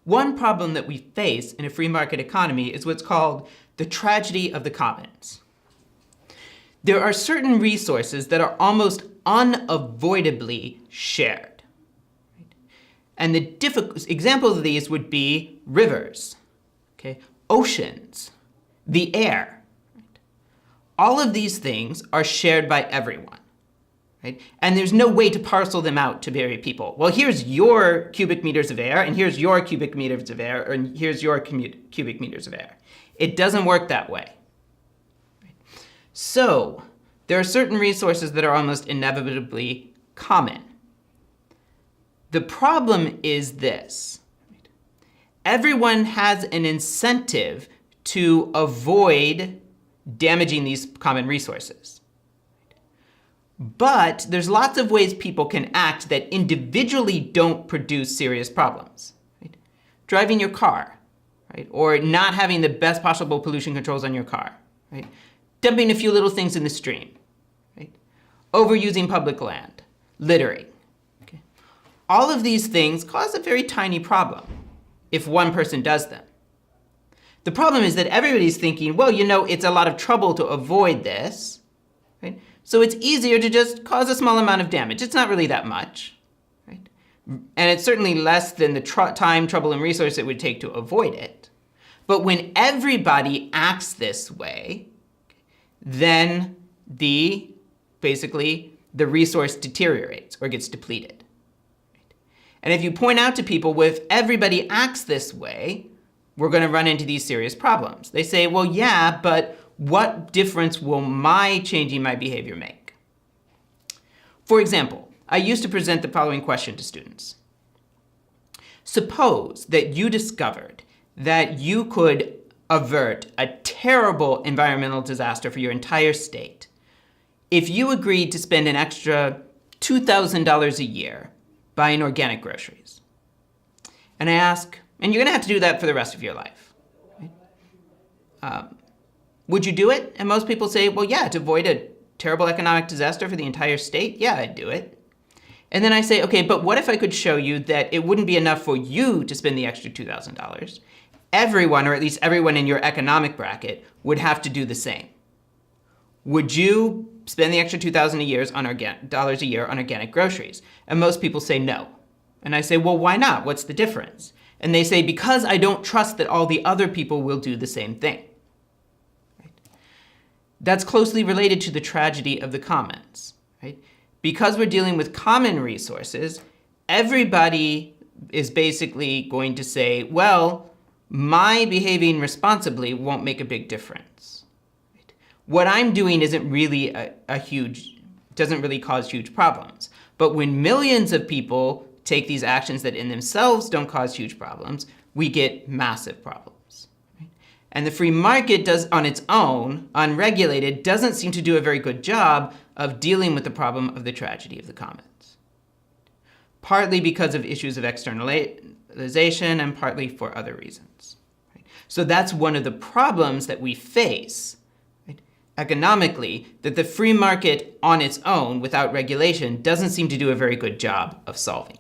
One problem that we face in a free market economy is what's called the tragedy of the commons. There are certain resources that are almost unavoidably shared. And the examples of these would be rivers, oceans, the air. All of these things are shared by everyone. And there's no way to parcel them out to vary people. Well, here's your cubic meters of air, and here's your cubic meters of air, and here's your cubic meters of air. It doesn't work that way. So there are certain resources that are almost inevitably common. The problem is this. Everyone has an incentive to avoid damaging these common resources. But there's lots of ways people can act that individually don't produce serious problems. Driving your car, or not having the best possible pollution controls on your car. Dumping a few little things in the stream. Overusing public land. Littering. All of these things cause a very tiny problem if one person does them. The problem is that everybody's thinking, well, it's a lot of trouble to avoid this. So it's easier to just cause a small amount of damage. It's not really that much. And it's certainly less than the time, trouble, and resource it would take to avoid it. But when everybody acts this way, then basically the resource deteriorates or gets depleted. And if you point out to people, well, if everybody acts this way, we're going to run into these serious problems. They say, well, yeah, but what difference will my changing my behavior make? For example, I used to present the following question to students. Suppose that you discovered that you could avert a terrible environmental disaster for your entire state if you agreed to spend an extra $2,000 a year buying organic groceries. And I ask, and you're going to have to do that for the rest of your life. Would you do it? And most people say, well, yeah, to avoid a terrible economic disaster for the entire state, yeah, I'd do it. And then I say, okay, but what if I could show you that it wouldn't be enough for you to spend the extra $2,000? Everyone, or at least everyone in your economic bracket, would have to do the same. Would you spend the extra $2,000 a year on organic groceries? And most people say no. And I say, well, why not? What's the difference? And they say, because I don't trust that all the other people will do the same thing. That's closely related to the tragedy of the commons. Because we're dealing with common resources, everybody is basically going to say, well, my behaving responsibly won't make a big difference. What I'm doing isn't really doesn't really cause huge problems. But when millions of people take these actions that in themselves don't cause huge problems, we get massive problems. And the free market does, on its own, unregulated, doesn't seem to do a very good job of dealing with the problem of the tragedy of the commons. Partly because of issues of externalization and partly for other reasons. So that's one of the problems that we face economically, that the free market on its own, without regulation, doesn't seem to do a very good job of solving.